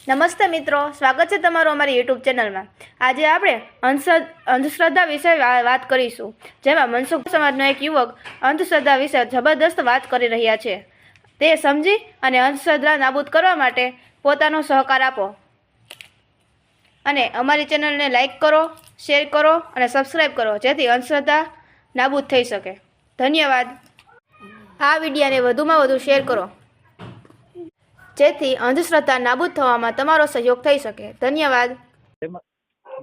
નમસ્તે મિત્રો, સ્વાગત છે તમારું અમારી યુટ્યુબ ચેનલમાં. આજે આપણે અંધશ્રદ્ધા વિશે વાત કરીશું, જેમાં મનસુખ સમાજનો એક યુવક અંધશ્રદ્ધા વિશે જબરદસ્ત વાત કરી રહ્યા છે. તે સમજી અને અંધશ્રદ્ધા નાબૂદ કરવા માટે પોતાનો સહકાર આપો અને અમારી ચેનલને લાઈક કરો, શેર કરો અને સબસ્ક્રાઈબ કરો, જેથી અંધશ્રદ્ધા નાબૂદ થઈ શકે. ધન્યવાદ. આ વિડીયોને વધુમાં વધુ શેર કરો, જેથી અંધશ્રદ્ધા નાબૂદ થવામાં તમારો સહયોગ થઈ શકે. ધન્યવાદ.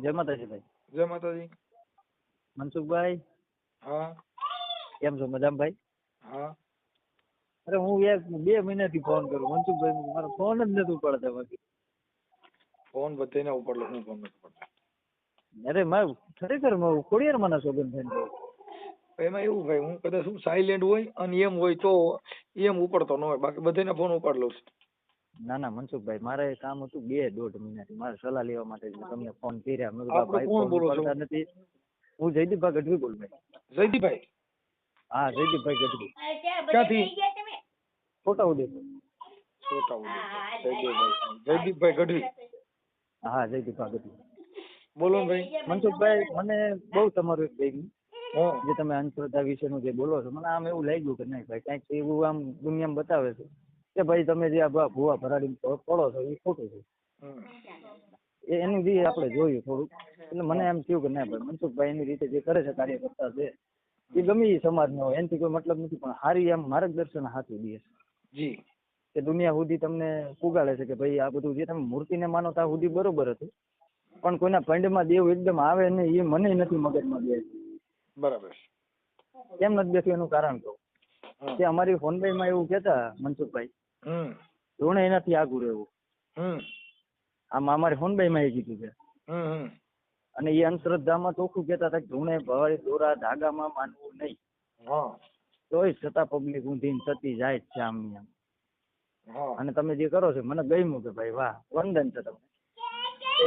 જય માતાજી ભાઈ. જય માતાજી. મનસુખભાઈ હા કેમ છો? મજામાં ભાઈ? હા. અરે હું 2 મહિનાથી ફોન કરું મનસુખભાઈ, મારો ફોન જ નથી ઉપાડતા. બાકી ફોન બધાને ઉપાડલો, હું ફોન નથી ઉપાડતો. અરે મારું ખરેખર ખોડિયારમાં ના સોગન થઈને એમાં એવું ભાઈ, હું કદાચ શું સાયલેન્ટ હોય અને એમ હોય તો એમ ઉપાડતો ન હોય, બાકી બધાને ફોન ઉપાડ લઉં છું. ના ના મનસુખભાઈ, મારે કામ હતું 2-1.5 મહિનાથી, મારે સલાહ લેવા માટે તમને ફોન કર્યા. મેં કીધું આપણે ભાઈ કોણ ફોન બોલો છો? ઉપાડતા નથી. હું જયદીપભાઈ ગઢવી બોલું ભાઈ. જયદીપભાઈ? હા જયદીપભાઈ ગઢવી. ક્યાંથી? છોટાઉદેપુર. જયદીપભાઈ ગઢવી. હા જયદીપભાઈ ગઢવી. બોલો ને ભાઈ. મનસુખભાઈ, મને બહુ તમારું એક ભાઈ હા જે તમે અંધશ્રદ્ધા વિશેનું જે બોલો છો, મને આમ એવું લાગ્યું કે નહીં ભાઈ, કંઈક એવું આમ દુનિયામાં બતાવે છે કે ભાઈ તમે જે આ ભૂવા ભરાડીને પડો છો એ ખોટું છે. હમ. એનું જે આપણે જોયું થોડુંક, એટલે મને એમ થયું કે ના ભાઈ, મનસુખભાઈ એની રીતે જે કરે છે કાર્યકર્તા છે એ ગમે એ સમાજનો હોય, એનાથી કોઈ મતલબ નથી, પણ સારી એમ માર્ગદર્શન હાથું દે છે જી. કે દુનિયા સુધી તમને પુગાડે છે કે ભાઈ આ બધું જે તમે મૂર્તિને માનો ત્યાં સુધી બરોબર હતું, પણ કોઈના પંડમાં દેવ એકદમ આવે ને એ મને નથી મગજમાં બે. બરાબર. કેમ નથી બેઠું એનું કારણ કહું કે અમારી ફોનભાઈમાં એવું કહેતા મનસુખભાઈ, હમ ધૂણે એનાથી આગું રહેવું. હમ આમાં અમારી ફોનભાઈમાં એ કીધું છે. હમ અને એ અંધશ્રદ્ધામાં ચોખ્ખું કહેતા હતા કે ધૂણે ભવાઈ દોરા ધાગામાં માનવું નહીં. હા તોય છતાં પબ્લિક ઊંધીને થતી જાય જ છે આમ ને આમ. હા. અને તમે જે કરો છો મને ગમ્યું કે ભાઈ વાહ, વંદન છે તમને.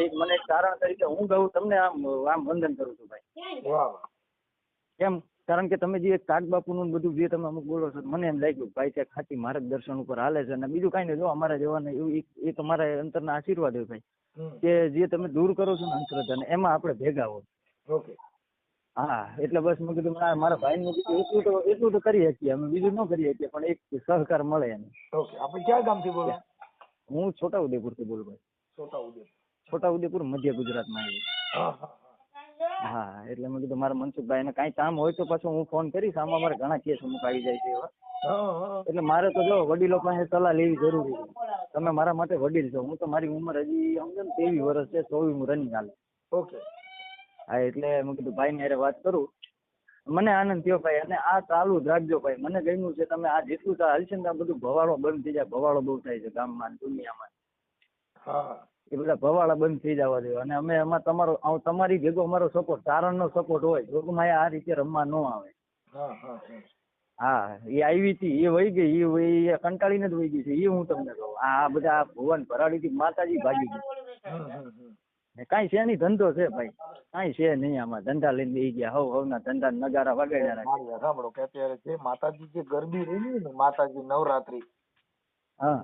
એક મને એક કારણ તરીકે હું કહું તમને આમ આમ વંદન કરું છું ભાઈ. વાહ. કેમ? કારણ કે તમે જે કાગબાપુનું બધું જે તમે અમુક બોલો છો, મને એમ લાગ્યું ભાઈ ત્યાં ખાતી માર્ગદર્શન ઉપર હાલે છે. અને બીજું કાંઈ નહીં, જો અમારા જવાને એવું એક અમારા અંતરના આશીર્વાદ હોય ભાઈ, કે જે તમે દૂર કરો છો ને અંધશ્રદ્ધાને, એમાં આપણે ભેગા હોય. ઓકે. હા એટલે બસ મેં કીધું મારા ભાઈને એટલું તો કરી શકીએ અમે, બીજું ન કરી શકીએ, પણ એક સહકાર મળે એને. ઓકે. આપણે ક્યાં ગામથી બોલો? હું છોટાઉદેપુર થી બોલું ભાઈ. છોટાઉદેપુર. છોટાઉદેપુર મધ્ય ગુજરાતમાં આવ્યું. હા હા હા એટલે મેં કીધું મારા મનસુખભાઈ ને કાંઈ કામ હોય તો પાછું હું ફોન કરીશ. આમાં અમારે ઘણા કેસ અમુક આવી જાય છે એવા, હા. એટલે મારે તો જો વડીલો પાસે સલાહ લેવી જરૂરી છે. તમે મારા માટે વડીલ છો, હું તો મારી ઉંમર હજી સમજો ને 23 વર્ષ છે, 24 રનિંગ હાલે. ઓકે. હા એટલે મેં કીધું ભાઈ ને વાત કરું. મને આનંદ થયો ભાઈ, અને આ ચાલુ જ રાખજો ભાઈ. મને ગમ્યું છે તમે આ જેટલું હાલશે ને આ બધું ભવાડો બંધ થઈ જાય. ભવાડો બહુ થાય છે ગામમાં દુનિયામાં. હા. એ બધા ભવાડા બંધ થઈ જવા જોઈએ. અને અમે એમાં તમારી ભેગો અમારો સપોર્ટ, તારણનો સપોર્ટ હોય, જોગમાં આ રીતે રમવા ન આવે. હા હા હા એ આવી હતી, એ વહી ગઈ, એ કંટાળીને જ વહી ગઈ છે. એ હું તમને કહું, આ બધા ભુવન ભરાડી થી માતાજી ભાગી ગઈ. કાંઈ છે નહીં, ધંધો છે ભાઈ, કાંઈ છે નહીં આમાં. ધંધા લઈને બેસી ગયા, હવના ધંધા નગારા વગાડ્યા રાખે. સાંભળો કે અત્યારે જે માતાજી જે ગરબી રહી ને, માતાજી નવરાત્રી, હા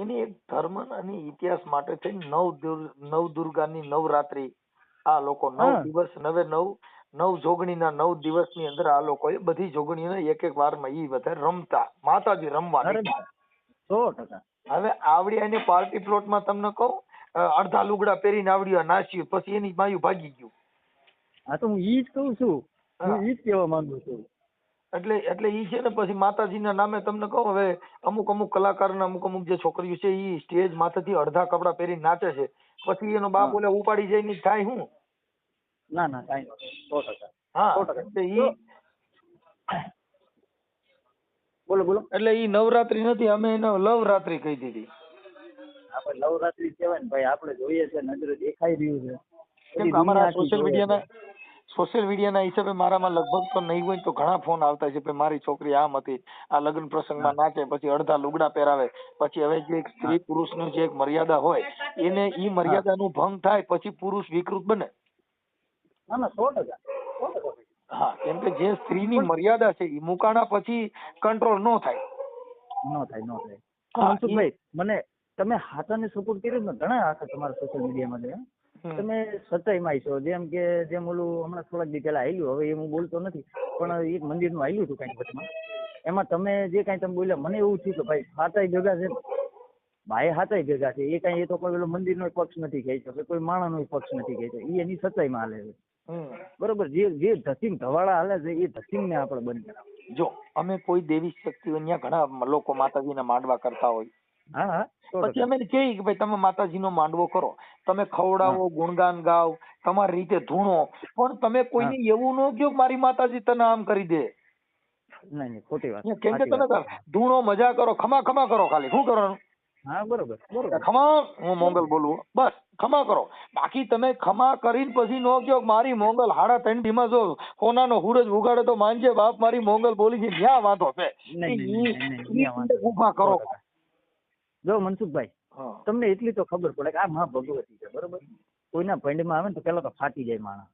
એની એક ધર્મ અને ઇતિહાસ માટે થઈ નવ દુર્ગાની નવરાત્રી. આ લોકો 9 દિવસ 9 જોગણીના 9 દિવસની અંદર આ લોકોએ બધી જોગણીઓને એક એક વારમાં ઈ બધા રમતા, માતાજી રમવા નીકળ્યા. 100%. હવે આવડિયા ને પાર્ટી પ્લોટમાં તમને કહું, અડધા લુગડા પહેરીને આવડિયા નાસ્યું, પછી એની માયું ભાગી ગયું. હા તો હું ઈ જ કહું છું, હું ઈ જ કહેવા માંગુ છું. એટલે ઈ છે ને, પછી માતાજીના નામે તમને કહું, હવે અમુક કલાકારના અમુક જે છોકરીઓ છે ઈ સ્ટેજ માથેથી અડધા કપડા પહેરીને નાચે છે, પછી એનો બાપ ઓલે ઉપાડી જાય ને થાય હું. ના ના કાંઈ નથી. 100%. હા 100%. એટલે ઈ બોલો. એટલે ઈ નવરાત્રી નથી, અમે એને લવરાત્રી કહી દીધી. આપણે નવરાત્રી કહેવાય ને ભાઈ, આપણે જોઈએ છે, નજરે દેખાઈ રહ્યું છે. કેમ કે અમારા સોશિયલ મીડિયાના હિસાબે મારામાં લગભગ તો નહીં હોય તો ઘણા ફોન આવતા છે કે મારી છોકરી આમ હતી, આ લગ્ન પ્રસંગમાં નાચે, પછી અડધા લુગડા પહેરાવે, પછી હવે જે સ્ત્રી પુરુષની જે એક મર્યાદા હોય એને ઈ મર્યાદાનું ભંગ થાય પછી પુરુષ વિકૃત બને. ના ના 100%. હા, કેમ કે જે સ્ત્રીની મર્યાદા છે એ મુકાણા પછી કંટ્રોલ ન થાય. ન થાય. મનસુખભાઈ, મને તમે હાથાને સપોર્ટ કર્યો ને ઘણા હાથા તમારા સોશિયલ મીડિયામાં છે. તમે સચ્ચાઈમાં છો. જેમ ઓલું હમણાં થોડાક દી પહેલા આવેલું, હવે એ હું બોલતો નથી, પણ એક મંદિરનું આવેલું હતું કાંઈક વચમાં, એમાં તમે જે કાંઈ તમે બોલ્યા મને એવું થયું કે ભાઈ હાથાઈ ભેગા છે ને, ભાઈ હાથાઈ ભેગા છે. એ કાંઈ એ તો કોઈ ઓલો મંદિરનો પક્ષ નથી કહેતો કે કોઈ માણસનો પક્ષ નથી કહેતો. એ એની સચ્ચાઈમાં હાલે છે. બરોબર. જે ધસીમ ધવાડા હાલે છે એ ધસીમને આપણે બંધ કરાવે. જો અમે કોઈ દેવી શક્તિઓ ત્યાં ઘણા લોકો માતાજીના માંડવા કરતા હોય, હા હા, પછી અમે કહીએ કે ભાઈ તમે માતાજીનો માંડવો કરો, તમે ખવડાવો, ગુણગાન ગાઓ, તમારી રીતે ધૂણો, પણ તમે કોઈને એવું ન કહો કે મારી માતાજી તને આમ કરી દે. નહીં ખોટી વાત. કેમ કે તમે ધૂણો મજા કરો, ખમા ખમા કરો, ખાલી શું કરવાનું? હા બરોબર બરોબર. ખમા, હું મોંગલ બોલું, બસ ખમા કરો. બાકી તમે ખમા કરીને પછી નો કહો મારી મોંગલ 3:30 માં જો સોનાનો સૂરજ ઉગાડે તો માનજે બાપ મારી મોંગલ બોલી છે, ક્યાં વાંધો છે? ઊભા કરો. જો મનસુખભાઈ, તમને એટલી તો ખબર પડે કે આ માં ભગવતી છે, બરોબર. કોઈના ભંડમાં આવે ને તો પેલા તો ફાટી જાય માણસ.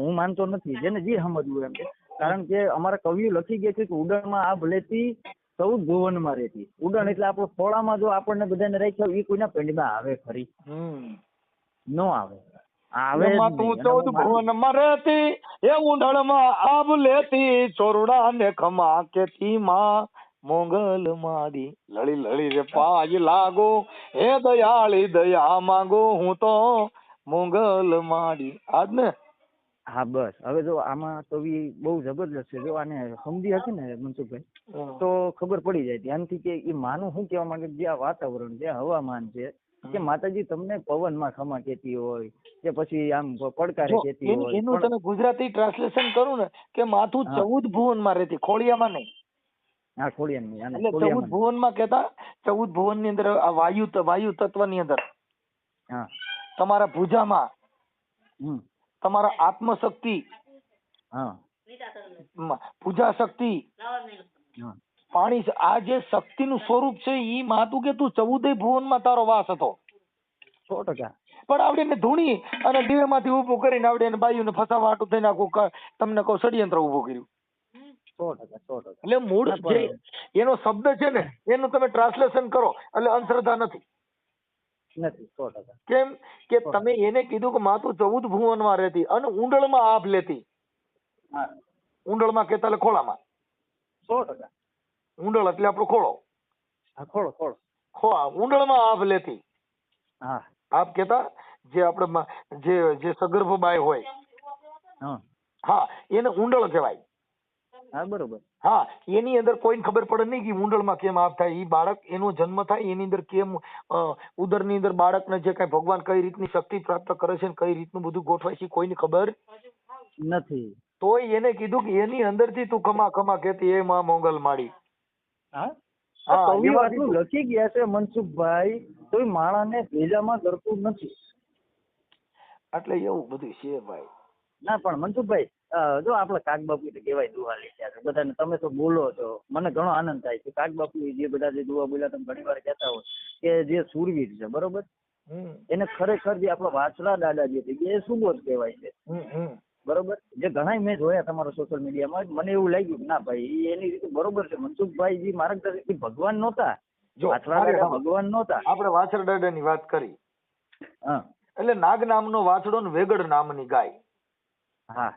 હું માનતો નથી, જેને જે સમજવું એમ. કારણ કે અમારા કવિઓ લખી ગયા છે કે ઉડાણમાં આભ લેતી 14 ભુવનમાં રહેતી. ઉડાણ એટલે આપણો ખોળામાં જો આપણને બધાને રાખ્યા એ કોઈના ભંડમાં આવે ખરી? નો આવે. આવે તું 14 ભુવનમાં રહેતી, એ ઉડાણમાં આભ લેતી, ચોરડા ને ખમા કેતી માં મોંગલ મારી લળી લળી રે પાય લાગો, હે દયાળી દયા માંગો, હું તો મોંગલ મારી. આજ ને. હા બસ. હવે જો આમાં કવિ બહુ જબરજસ્ત છે. જો આને સમજી હશે ને મનસુખભાઈ તો ખબર પડી જાય ધ્યાનથી કે એ માનું શું કહેવા માંગે. જે આ વાતાવરણ, જે હવામાન છે, કે માતાજી તમને પવનમાં ખમા કહેતી હોય કે પછી આમ પડકારે કહેતી હોય. એનું તમે ગુજરાતી ટ્રાન્સલેશન કરું ને કે માથું 14 ભુવનમાં રહેતી, ખોળિયામાં નહીં. હા ખોળિયામાં. એટલે 14 ભુવનમાં કહેતા. 14 ભુવન ની અંદર આ વાયુ તત્વ ની અંદર તમારા ભુજામાં તમારા આત્મશક્તિ, પૂજા શક્તિ, પાણી, આ જે શક્તિ નું સ્વરૂપ છે ઈ માતું કે તું 14 ભુવનમાં તારો વાસ હતો. 100%. પણ આવડે ને ધૂણી અને દીવેમાંથી ઉભું કરીને આવડે ને બાયુને ફસાવા હાટું થઈને આખું તમને કહું ષડયંત્ર ઉભું કર્યું. 100%. એટલે મૂળ જે એનો શબ્દ છે ને એનું તમે ટ્રાન્સલેશન કરો એટલે અંધશ્રદ્ધા નથી. 100%. કેમ કે તમે એને કીધું કે માતું 14 ભુવનમાં રહેતી અને ઊંડળમાં આભ લેતી. ઊંડળમાં કેતા એટલે ખોળામાં. 100%. ઊંડળ એટલે આપણો ખોળો. ખોળો. ઊંડળમાં આભ લેતી. હા. આપ કેતા જે આપણે જે સગર્ભ બાય હોય, હા, એને ઊંડળ કહેવાય. હા બરોબર. હા, એની અંદર કોઈને ખબર પડે નહીં કે ઊંડળમાં કેમ આપ થાય. એ બાળક એનો જન્મ થાય એની અંદર કેમ ઉદરની અંદર બાળકને જે કઈ ભગવાન કઈ રીતની શક્તિ પ્રાપ્ત કરે છે, કઈ રીતનું બધું ગોઠવાય છે કોઈને ખબર નથી. તોય એને કીધું કે એની અંદરથી તું ખમા ખમા કહેતી એ માં મોંગલ માડી. કવિ આટલું લખી ગયા છે મનસુખભાઈ, કોઈ માણસને ભેજામાં કરતું નથી. એટલે એવું બધું છે ભાઈ. ના પણ મનસુખભાઈ, જો આપડે કાગબાપુ કેવાય દુહા લખ્યા છે બધાને. તમે તો બોલો છો, મને ઘણો આનંદ થાય છે. કાગબાપુ જે બધા જે દુહા બોલ્યા તમે ઘણી વાર કહેતા હોય કે જે સુરવીર છે, બરોબર, એને ખરેખર જે આપણા વાછડા દાદા જે થઈ ગયા એ સુબોધ કહેવાય છે, બરોબર. જે ઘણા મેં જોયા તમારા સોશિયલ મીડિયામાં, મને એવું લાગ્યું કે ના ભાઈ એની રીતે બરોબર છે. મનસુખભાઈ જે માર્ગદર્શક ભગવાન નહોતા, વાછડા દાદા ભગવાન નહોતા. આપણે વાછડા દાદા ની વાત કરી, હા, એટલે નાગ નામનો વાછડો ને વેગડ નામની ગાય, હા,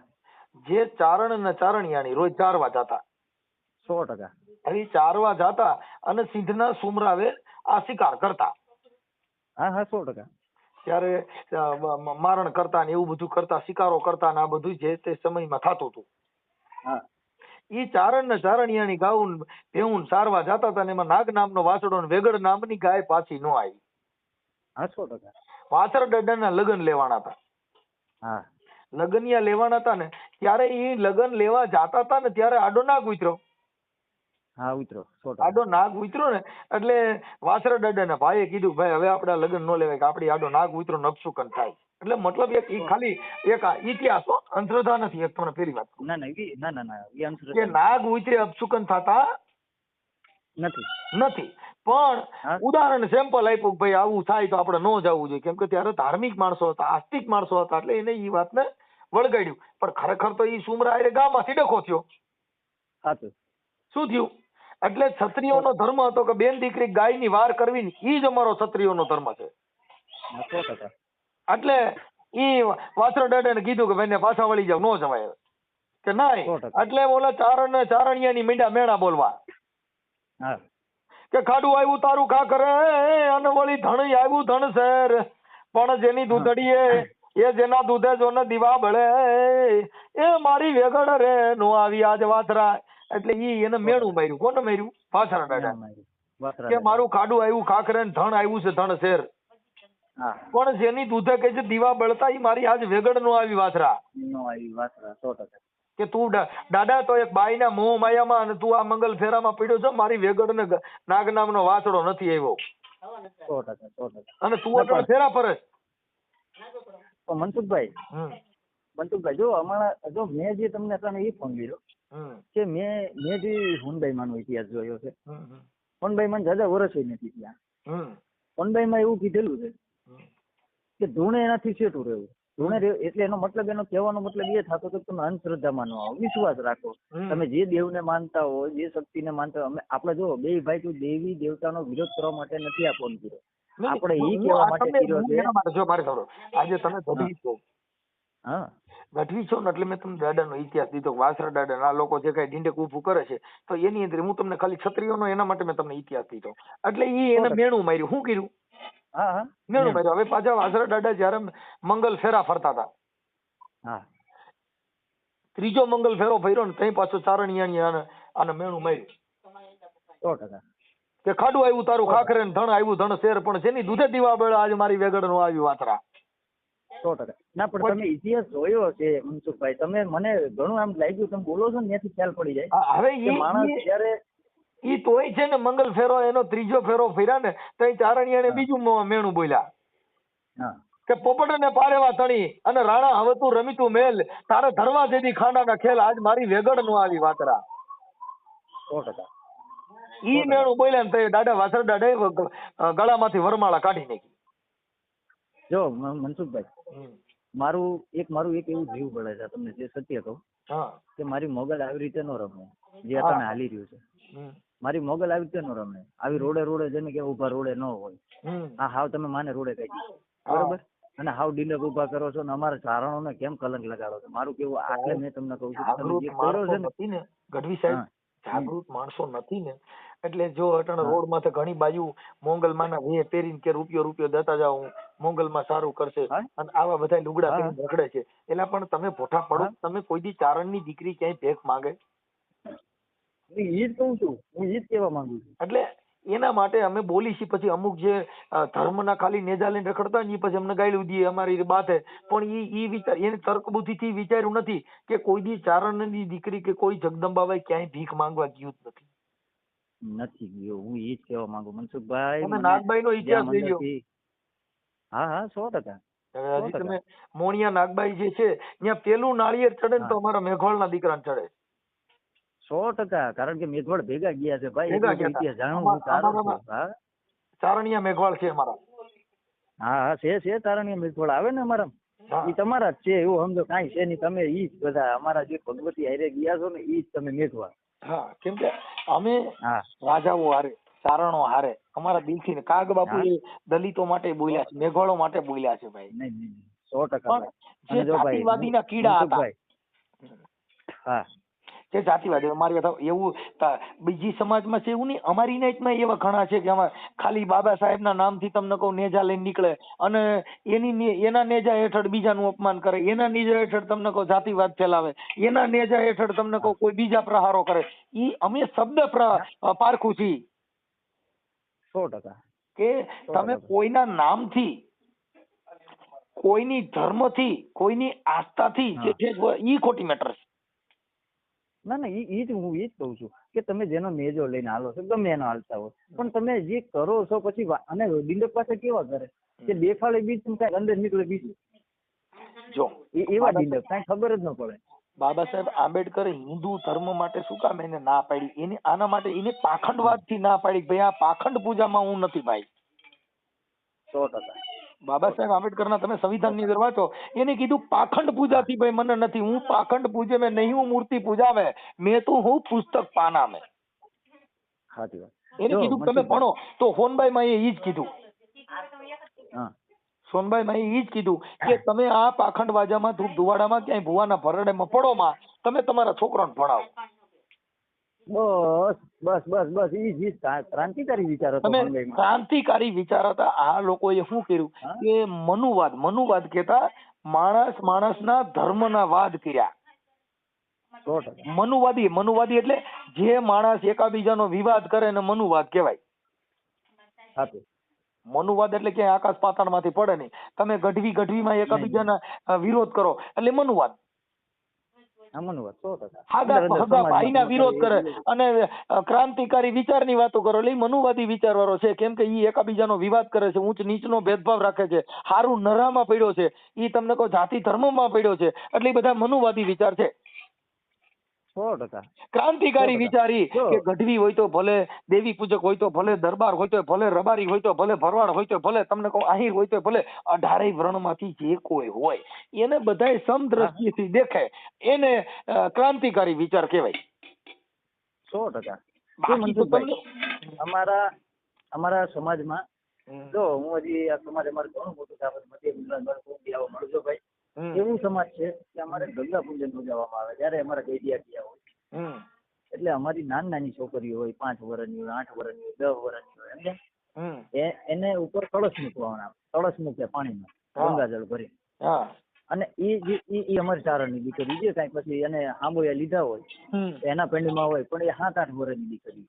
જે ચારણ ને ચારણિયાણી રોજ ચારવા જતા. 100%. એ ચારવા જતા અને સિંધના સુમરાવે આ શિકાર કરતા. હા 100%. ત્યારે મારણ કરતા ને એવું બધું કરતા, શિકારો કરતા ને આ બધું જે તે સમયમાં થતું હતું. એ ચારણ ને ચારણિયાની ગાઉન ભેહું સારવા જતા હતા ને એમાં નાગ નામનો વાછડો ને વેગડ નામની ગાય પાછી નો આવી. 100%. વાછર દાદાના લગ્ન લેવાના હતા. હા, લગનિયા લેવાના હતા ને ત્યારે એ લગન લેવા જાતા હતા ને ત્યારે આડો નાગ ઉતર્યો. હા ઉતરો. આડો નાગ ઉતર્યો ને એટલે વાછરા દાદા ના ભાઈએ કીધું ભાઈ હવે આપણે લગ્ન ન લેવાય કે આપડી આડો નાગ ઉતરો નપસુકન થાય. એટલે મતલબ એક ખાલી એક ઇતિહાસ, અંધશ્રદ્ધા નથી. એક તમને પેલી વાત કે નાગ ઉતરે અપસુકન થતા નથી. પણ ઉદાહરણ સેમ્પલ આપ્યું ભાઈ આવું થાય તો આપણે ન જવું જોઈએ, કેમ કે ત્યારે ધાર્મિક માણસો હતા, આસ્તિક માણસો હતા, એટલે એને એ વાતને વળગાડ્યું. પણ ખરેખર તો એ સુમરા ગામમાંથી ડખો થયો. સાચું. શું થયું? એટલે ક્ષત્રિયોનો ધર્મ હતો કે બેન દીકરી ગાયની વાર કરવી ને ઈ જ અમારો ક્ષત્રિયોનો ધર્મ છે. 100%. એટલે ઈ વાછરા દાદાને કીધું કે ભાઈને પાછા વળી જાવ, નો જવાય કે નાય. 100%. એટલે ઓલા ચારણિયાની મીંડા મેળા બોલવા હા કે ખાડું આવ્યું તારું ખા કરે અને વળી ધણી આવ્યું ધણ શેર, પણ જેની દૂધડીએ એ જેના દૂધે જોને દીવા બળે એ મારી વેગડ રે નો આવી આજ વાતરા. એટલે ઈ એને મેળું માર્યું. કોને માર્યું? વાછરા દાદા. વાસરા કે મારું ખાડું આવ્યું ખાખરે ને ધણ આવ્યું છે ધણ શેર, હા પણ જેની દૂધે કે છે દીવા બળતા ઈ મારી આજ વેગડ નો આવી વાથરા. નો આવી વાસરા 100%. કે તું દાદા તો એક બાઈના મોહ માયામાં અને તું આ મંગલ ફેરામાં પડ્યો છો, મારી વેગડ ને નાગ નામનો વાછડો નથી આવ્યો 100%. અને તું અત્યારે ફેરા પર જ. તો મનસુખભાઈ હમ જો હમણાં જો મેં જે તમને એ ફોન કર્યો હમ કે મેં જે હુનબાઈમાંનો ઇતિહાસ જોયો છે. હમ હુનબાઈમાં જાજા વર્ષ નથી ત્યાં. હમ હુનબાઈમાં એવું કીધેલું છે કે ધૂણે એનાથી સેટું રહેવું. એટલે એનો મતલબ, એનો કહેવાનો મતલબ એ થતો કે તમે અંધશ્રદ્ધામાં ન આવો, વિશ્વાસ રાખો. તમે જે દેવને માનતા હો, જે શક્તિને માનતા હોય, આપણે જો બે ભાઈ કોઈ દેવી દેવતાનો વિરોધ કરવા માટે નથી આ ફોન કર્યો, આપણે ઈ કહેવા માટે કર્યો છે. જો મારે ખબર આજે તમે ગઢવી છો, હા ગઢવી છો ને એટલે મેં તમને દાદાનો ઇતિહાસ દીધો. વાસરા દાદા આ લોકો જે કઈ ડીંડક ઊભું કરે છે તો એની અંદર હું તમને ખાલી ક્ષત્રિયોનો એના માટે મેં તમને ઇતિહાસ દીધો. એટલે ઈ એને મેણું માર્યું. શું કર્યું? હા હા મેણું માર્યું. હવે પાછા વાસરા દાદા જયારે મંગલ ફેરા ફરતા હતા, હા ત્રીજો મંગલ ફેરો ફર્યો ને તઈ પાછો ચારણિયાની આને મેણું માર્યું 100%. કે ખાડું આવ્યું તારું ખાખરે ને ધણ આવ્યું ધણ શેર, પણ જેની દૂધે દીવા બળે આજે મારી વેગડ નો આવી વાતરા. 100%. ના પણ તમે ઇતિહાસ જોયો છે મનસુખભાઈ, તમે મને ઘણું આમ લાગ્યું, તમે બોલો છો ને ત્યાંથી ખ્યાલ પડી જાય હવે કે માણસ જયારે ઈ તોય છે ને મંગલ ફેરો એનો ત્રીજો ફેરો ફર્યા ને તઈ ચારણિયાને બીજું મેણું બોલ્યા હા કે પોપટ ને પારેવા તણી અને રાણા હવે તું રમીતું મેલ, તારે ધરવા જેદી ખાંડાના ખેલ, આજ મારી વેગડ નો આવી વાતરા. 100%. ઈ મેણું બોલ્યા ને તઈ દાદા વાસર દાદા ગળામાંથી વરમાળા કાઢી નાખી. જો મનસુખભાઈ, મારું એક એવું જીવ પડે છે તમને જે સત્ય કહું હા કે મારી મોગલ આવી રીતે નો રમે જે અત્યારે હાલી રહ્યું છે. મારી મોગલ આવી રીતે નો રમે. આવી રોડે જેને કે ઉભા રોડે ન હોય. હા હાવ તમે માને રોડે કાઢી બરોબર, અને હાવ ડીલક ઉભા કરો છો ને અમારા ચારણોને કેમ કલંક લગાડો છો. મારું કેવું આટલે મેં તમને કહું છું, તમે જે કરો છો ને ગઢવી સાહેબ જાગૃત માણસો નથી ને એટલે જો અટણ રોડ માં ઘણી બાજુ મોંગલમાં ના વે પહેરીને કે રૂપિયો દેતા જાઉં મોંગલમાં સારું કરશે અને આવા બધા લુગડા પહેરીને રખડે છે. એટલે પણ તમે ભોઠા પડો, તમે કોઈ દી ચારણની દીકરી ક્યાંય ભેખ માંગે? ઈ જ કહું છું, હું ઈ જ કહેવા માંગુ છું. એટલે એના માટે અમે બોલી છીએ. પછી અમુક જે ધર્મના ખાલી નેજા લઈને રખડતા હોય ને પછી અમને ગાયલું દઈએ અમારી બાતે, પણ ઈ વિચાર એને તર્ક બુદ્ધિ થી વિચાર્યું નથી કે કોઈ દી ચારણની દીકરી કે કોઈ જગદંબાબાઈ ક્યાંય ભીખ માંગવા ગયું જ નથી ગયો. હું ઈ જ કહેવા માંગુ મનસુખભાઈ. તમે નાગબાઈ નો ઇતિહાસ લઈ લો. હા 100%. હજી તમે મોણિયા નાગબાઈ જે છે ત્યાં પેલું નાળિયેર ચડે ને તો અમારા મેઘવાળના દીકરાને ચડે 100%. કારણ કે મેઘવાળ ભેગા ગયા છે ભાઈ, ઇતિહાસ જાણવું. ચારણિયા મેઘવાળ છે અમારા. હા છે તારણિયા મેઘવાળ આવે ને અમારા, ઈ તમારા જ છે એવું સમજો. કાંઈ છે નહીં, તમે ઈ જ બધા અમારા જે ભગવતી હારે ગયા છો ને ઈ જ તમે મેઘવાળ. હા કેમ કે અમે રાજાઓ હારે ચારણો હારે અમારા દિલથી કાગ બાપુ એ દલિતો માટે બોલ્યા છે, મેઘવાળો માટે બોલ્યા છે ભાઈ. નહીં 100%. જે જાતિવાદીના કીડા હતા, હા જે જાતિવાદી અમારી વાત એવું બીજી સમાજમાં છે એવું નહીં, અમારી નાઈટમાં એવા ઘણા છે કે આમાં ખાલી બાબા સાહેબના નામથી તમને કહું નેજા લઈને નીકળે અને એના નેજા હેઠળ બીજાનું અપમાન કરે, એના નેજા હેઠળ તમને કહું જાતિવાદ ફેલાવે, એના નેજા હેઠળ તમને કહું કોઈ બીજા પ્રહારો કરે. ઈ અમે શબ્દ પારખું છીએ 100%. કે તમે કોઈના નામથી, કોઈની ધર્મથી, કોઈની આસ્થાથી ઈ ખોટી મેટર છે. ના ઈ જ હું ઈ જ કહું છું કે તમે જેનો નેજો લઈને હાલો છો ગમે એનો હાલતા હોય, પણ તમે જે કરો છો પછી અને ડિંડક પાસે કેવા કરે કે દેખાડે બીજ કઈ અંદર નીકળે બીજું. જો એવા ડિંડક કઈ ખબર જ ન પડે. બાબા સાહેબ આંબેડકર હિન્દુ ધર્મ માટે શું કામ એને ના પાડી? એને આના માટે એને પાખંડવાદ થી ના પાડી. ભાઈ આ પાખંડ પૂજામાં હું નથી ભાઈ. 100%. બાબા સાહેબ આંબેડકર ના તમે સંવિધાન ની અંદર વાંચો, એને કીધું પાખંડ પૂજા થી ભાઈ મને નથી, હું પાખંડ પૂજે મેં નહીં, હું મૂર્તિ પૂજાવે મેં તો હું પુસ્તક પાના મેં. સાચી વાત. એને જો કીધું કે તમે મનસુખભાઈ, ભણો તો સોનબાઈ માં એ જ કીધું. હા સોનબાઈ માં એ જ કીધું કે તમે આ પાખંડ વાજામાં ધૂપ ધુવાડામાં ક્યાંય ભુવાના ભરડેમાં પડોમાં તમે તમારા છોકરાને ભણાવો. બસ ઈ ક્રાંતિકારી વિચાર હતો તમે હોનભાઈમાં. ક્રાંતિકારી વિચાર હતા. આ લોકોએ શું કર્યું હા? કે મનુવાદ કહેતા માણસના ધર્મના વાદ કર્યા. 100%. મનુવાદી એટલે જે માણસ એકાબીજાનો વિવાદ કરે ને મનુવાદ કહેવાય. સાચું. મનુવાદ એટલે ક્યાંય આકાશ પાતાળમાંથી પડે નહીં. તમે ગઢવીમાં એકાબીજાના વિરોધ કરો એટલે મનુવાદ. મનુવાદ 100%. હગા ભાઈના વિરોધ કરે અને ક્રાંતિકારી વિચારની વાતો કરો એટલે ઈ મનુવાદી વિચારવાળો છે. કેમ કે ઈ એકાબીજાનો વિવાદ કરે છે, ઊંચ નીચનો ભેદભાવ રાખે છે, હારું નરામાં પડ્યો છે, ઈ તમને કહો જાતિ ધર્મમાં પડ્યો છે, એટલે ઈ બધા મનુવાદી વિચાર છે. 100%. ક્રાંતિકારી વિચારી જો. કે ગઢવી હોય તો ભલે, દેવી પૂજક હોય તો ભલે, દરબાર હોય તો ભલે, રબારી હોય તો ભલે, ભરવાડ હોય તો ભલે, તમને કહું આહિર હોય તો ભલે, 18 વર્ણમાંથી જે કોઈ હોય એને બધાય સમદ્રષ્ટિથી દેખે એને ક્રાંતિકારી વિચાર કહેવાય. 100%. બાકી તો તમને અમારા સમાજમાં જો હું હજી આ સમાજ અમારે ઘણું મોટું છે, આપણે મધ્ય ગુજરાતમાં કોઈ આવો મળજો ભાઈ, એવું સમાજ છે કે અમારે ગંગા પૂજન ઉજવવામાં આવે જ્યારે અમારે ગઈડિયા ગયા હોય. એટલે અમારી નાની છોકરીઓ હોય, 5 વર્ષની હોય, 8 વર્ષની હોય, 10 વર્ષની હોય, સમજ્યા? એને ઉપર કળશ મૂકવાના, કળશ મૂકે પાણીમાં ગંગાજળ ભરી. અને એ અમારી ચારણની દીકરી છે. કાંઈક પછી એને આંબોયા લીધા હોય એના પેંડીમાં હોય, પણ એ 7-8 વર્ષની દીકરી,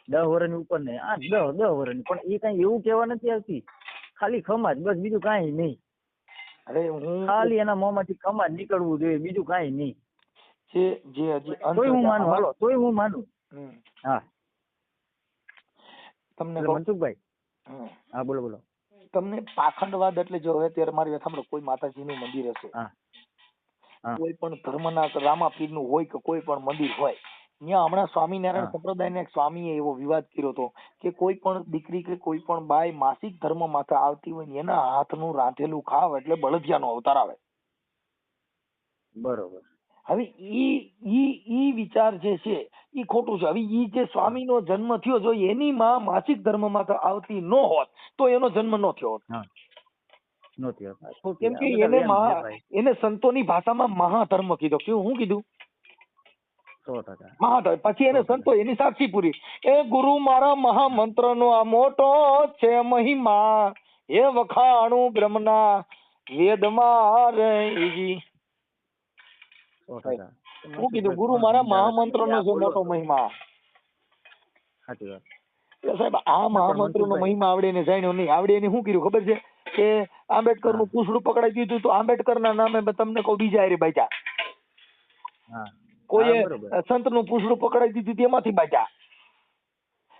10 વર્ષની ઉપર ને 8-10 વર્ષની, પણ એ કઈ એવું કહેવા નથી આવતી, ખાલી ખમાજ, બસ બીજું કાંઈ નહીં. ખાલી એના મોંમાંથી ખમાજ નીકળવું જોઈએ, બીજું કાંઈ નહીં. તોય હું માનું. હા તમને મનસુખભાઈ, હા બોલો. તમને પાખંડવાદ એટલે જો હવે અત્યારે મારી વાત સાંભળો, કોઈ માતાજીનું મંદિર હશે, કોઈ પણ ધર્મના રામાપીરનું હોય કે કોઈ પણ મંદિર હોય, ત્યાં હમણાં સ્વામિનારાયણ સંપ્રદાયના એક સ્વામીએ એવો વિવાદ કર્યો હતો કે કોઈ પણ દીકરી કે કોઈ પણ બાઈ માસિક ધર્મ માથે આવતી હોય ને એના હાથનું રાંધેલું ખાવ એટલે બળદિયાનો અવતાર આવે. બરોબર. હવે ઈ વિચાર જે છે ઈ ખોટું છે. હવે ઈ જે સ્વામીનો જન્મ થયો, જો એની માં માસિક ધર્મ માથે આવતી ન હોત તો એનો જન્મ ન થયો હોત. કેમ કે એને સંતોની ભાષામાં મહાધર્મ કીધો. કેવું હું કીધું? મહાધર્મ. પછી એને સંતો એની સાક્ષી પૂરી, એ ગુરુ મારા મહામંત્રનો આ મોટો છે મહિમા, એ વખાણું બ્રહ્મના વેદમાં રહી. શું કીધું? ગુરુ મારા મહામંત્રનો છે મોટો મહિમા. સાહેબ આ મહામંત્રનો મહિમા આવડે ને જાણ્યો નહીં. આવડે એને શું કર્યું ખબર છે કે આંબેડકર નું પૂછડું પકડાઈ દીધું તો આંબેડકર ના નામે તમને કહું બીજા હારે બાજ્યા. કોઈએ સંત નું પૂછડું પકડાઈ દીધું તેમાંથી બાજ્યા,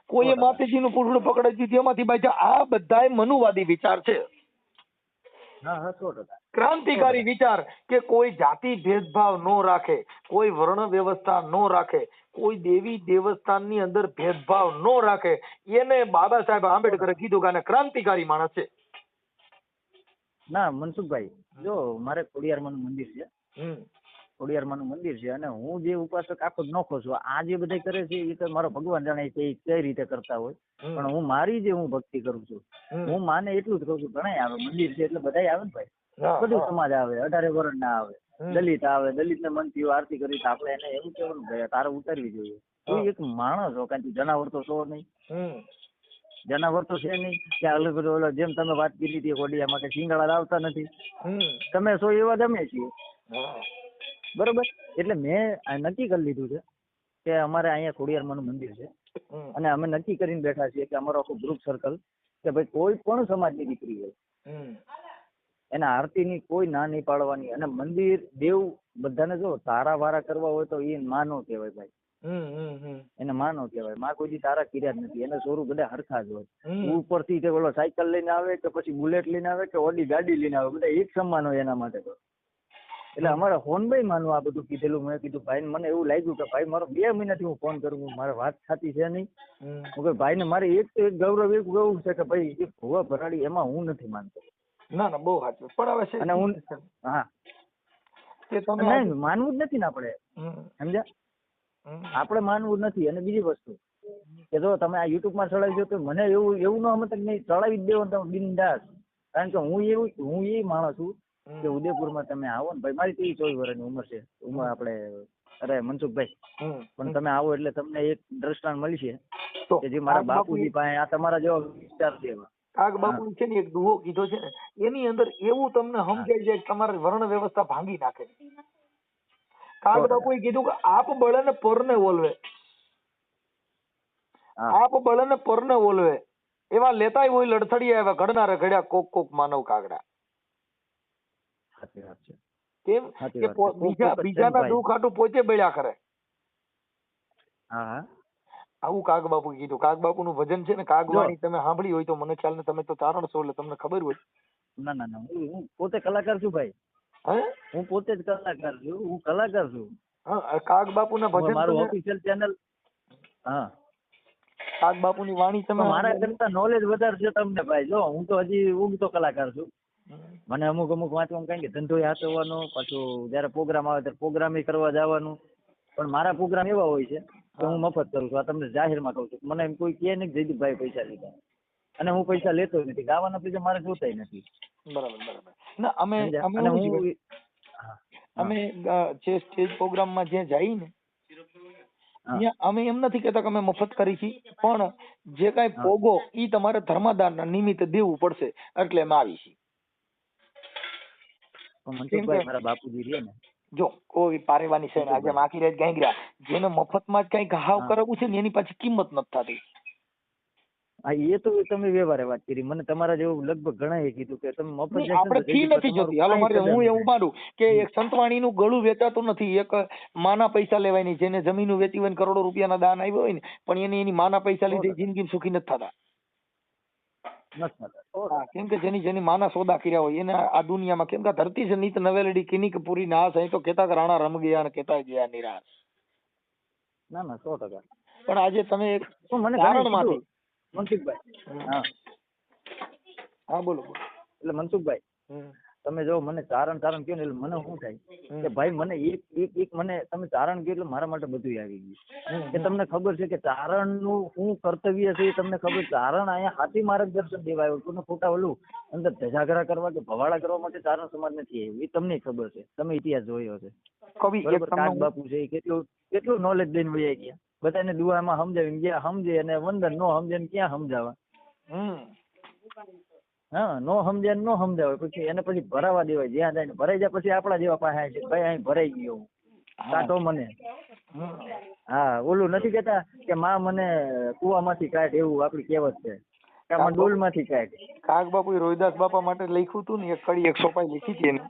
કોઈએ માતાજી નું પૂછડું પકડાઈ દીધું તેમાંથી બાજ્યા. આ બધાય મનુવાદી વિચાર છે. ક્રાંતિકારી વિચાર કે કોઈ જાતિ ભેદભાવ ન રાખે, કોઈ વર્ણ વ્યવસ્થા ન રાખે, કોઈ દેવી દેવસ્થાનની અંદર ભેદભાવ ન રાખે, એને બાબા સાહેબ આંબેડકરે કીધું કે આને ક્રાંતિકારી માણસ છે. ના મનસુખભાઈ, જો મારે ખોડિયારમાંનું મંદિર છે, ખોડિયારમાંનું મંદિર છે, અને હું જે ઉપાસક આખો જ નોખો છું. આ જે બધા કરે છે એ તો મારો ભગવાન જાણે છે એ કઈ રીતે કરતા હોય, પણ હું મારી જે હું ભક્તિ કરું છું, હું માને એટલું જ કહું છું. ઘણા આવે મંદિર છે એટલે બધા આવે ને ભાઈ, બધું સમાજ આવે, 18 વર્ષ ના આવે, દલિત આવે, દલિત ને મન થયું આરતી કરી તો આપણે એને એવું કહેવાનું ભાઈ તારે ઉતારવી જોઈએ. તું એક માણસ હો, કારણ કે જનાવર તો છો નહીં, જનાવર તો છે નહીં કે અલગ અલગ. જેમ તમે વાત કરી હતી ખોડિયામાં કે સિંગાળા આવતા નથી, તમે છો એવા જ અમે છીએ, બરોબર. એટલે મેં નક્કી કરી લીધું છે કે અમારે અહીંયા ખોડિયારમાંનું મંદિર છે, અને અમે નક્કી કરીને બેઠા છીએ કે અમારો આખું ગ્રુપ સર્કલ કે ભાઈ કોઈ પણ સમાજની દીકરી હોય એના આરતીની કોઈ ના નહીં પાડવાની. અને મંદિર દેવ બધાને જો તારા વારા કરવા હોય તો એ માં નો કહેવાય ભાઈ, એને માં નો કહેવાય. માં કોઈ દી તારા કર્યા જ નથી, એને સોરું બધા હરખા જ હોય. ઉપરથી તે ઓલો સાયકલ લઈને આવે કે પછી બુલેટ લઈને આવે કે ઓડી ગાડી લઈને આવે, બધા એક સમાન હોય એના માટે તો. એટલે અમારે હોનભાઈ માનું આ બધું કીધેલું. મેં કીધું ભાઈ, મને એવું લાગ્યું કે ભાઈ મારો 2 મહિનાથી હું ફોન કરું, મારે વાત થતી છે નહીં. હું કે ભાઈ ને મારે એક તો એક ગૌરવ એવું છે કે ભાઈ એ ભૂવા ભરાડી એમાં હું નથી માનતો. ના બહુ સાચું. પણ હવે છે અને હું નહીં માનવું જ નથી ને આપણે, સમજ્યા? આપણે માનવું નથી. અને બીજી વસ્તુ કે જો તમે આ યુટ્યુબ માં ચડાવી દો તો મને એવું ન સમજ નહીં, ચડાવી જ દેવો તમે બિનદાસ. કારણ કે હું એ માણસ છું કે ઉદયપુરમાં તમે આવો ને ભાઈ, મારી 23-24 વર્ષની ઉંમર છે, ઉંમર આપણે અરે મનસુખભાઈ, પણ તમે આવો એટલે તમને એક દ્રષ્ટાંત મળશે કે જે મારા બાપુજી પાસે આ તમારા જેવો વિચાર છે. કાગ બાપુ છે ને એક દુહો કીધો છે ને, એની અંદર એવું તમને સમજાય જાય કે તમારી વર્ણ વ્યવસ્થા ભાંગી નાખે. કાગ બાપુએ કીધું કે આપ બળને પરને ઓલવે, આપ બળને પરને ઓલવે, એવા લેતાય હોય લડથડિયા, એવા ઘડનારે ઘડ્યા કોક માનવ કાગડા. કેમ કે બીજાના દુઃખ હાટું પોતે બળ્યા કરે. આવું કાગ બાપુ કીધું. કાગ બાપુ નું ભજન છે ને, કાગવાણી તમે સાંભળી હોય તો મને ખ્યાલ ને, તમે તો ચારણ છો એટલે તમને ખબર હોય. ના હું પોતે કલાકાર છું ભાઈ. હું પોતે જ કલાકાર છું, હું કલાકાર છું. હા, કાગ બાપુ ના ભજન મારું ઓફિશિયલ ચેનલ. હા, કાગ બાપુ ની વાણી તમે મારા કરતા નોલેજ વધારે છે તમને ભાઈ. જો હું તો હજી ઊંઘતો કલાકાર છું. મને અમુક વાંચવાનું કઈ કે ધંધો હાથવાનો, પાછું જયારે પ્રોગ્રામ આવે ત્યારે પ્રોગ્રામ કરવા જવાનું. પણ મારા પ્રોગ્રામ એવા હોય છે કે હું મફત કરું છું. આ તમને જાહેરમાં કહું છું. મને એમ કોઈ કહે નહીં જયદીપભાઈ પૈસા લીધા, અને હું પૈસા લેતો નથી. ગાવાના પૈસા મારે જોતાય નથી. બરાબર. ના અમે જે સ્ટેજ પ્રોગ્રામ માં જ્યાં જઈએ ને, ત્યાં અમે એમ નથી કેતા કે અમે મફત કરી છીએ, પણ જે કઈ પોગો ઈ તમારે ધર્માદાન ના નિમિત્તે દેવું પડશે એટલે અમે આવી છીએ. મારા બાપુજી રહ્યા ને, જો કોઈ પારેવાની છે ને, આજે આખી રાત ગાંગર્યા, જેને મફતમાં જ કઈ ઘાવ કરાવવું છે ને એની પાછી કિંમત નથી થતી. હા, એ તો તમે વ્યવહારે વાત કરી. મને તમારા જેવું લગભગ ઘણા એ કીધું કે તમે મફત આપણે ફી નથી જોતી. હાલો, મારે હું એવું માનું કે એક સંતવાણી નું ગળું વેચાતું નથી, એક માના પૈસા લેવાય નહીં. જેને જમીન વેચી હોય ને કરોડો રૂપિયાના દાન આવ્યો હોય ને, પણ એની માના પૈસા લીધે જિંદગી સુખી નથી થતા. કેમ કે જેની માના સોદા કર્યા હોય એને આ દુનિયામાં, કેમ કે ધરતી છે નીત નવેલડી કિનિક પૂરી નાશ, અહીં તો કેતા કે રાણા રમ ગયા અને કેતા ગયા નિરાશ. ના 100%. પણ આજે તમે એક મને કારણમાંથી મનસુખભાઈ, હા બોલો. એટલે મનસુખભાઈ, તમે જો મને ચારણ કહો ને એટલે મને શું થાય કે ભાઈ મને એક મને તમે ચારણ કહો એટલે મારા માટે બધું આવી ગયું. કે તમને ખબર છે કે ચારણ નું શું કર્તવ્ય છે એ તમને ખબર. ચારણ અહીંયા હાથી માર્ગદર્શન દેવા આવ્યો. તમને ખોટા ઓલું અંદર ધજાગરા કરવા કે ભવાડા કરવા માટે ચારણ સમાજ નથી આવ્યું. એ તમને ખબર છે, તમે ઇતિહાસ જોયો છે. કાગ બાપુ છે કેટલું નોલેજ લઈને વહી ગયા. બધાને દુઆમાં સમજાવી ગયા, સમજે અને વંદન, નો સમજે ને ક્યાં સમજાવવા. હા, નો સમજે નો સમજાવે, પછી એને પછી ભરાવા દેવાય. જ્યાં જાય ભરાઈ જાય પછી આપણા જેવા પાસે છે ભાઈ અહીં ભરાઈ ગયો કાઢો મને. હા, ઓલું નથી કેતા કે માં મને કુવામાંથી કાઢ, એવું આપડી કહેવત છે કે આમાં ડોલ માંથી કાઢ. કાગ બાપુ રોહિદાસ બાપા માટે લખ્યું હતું ને, એક કડી 105 લખી હતી એને.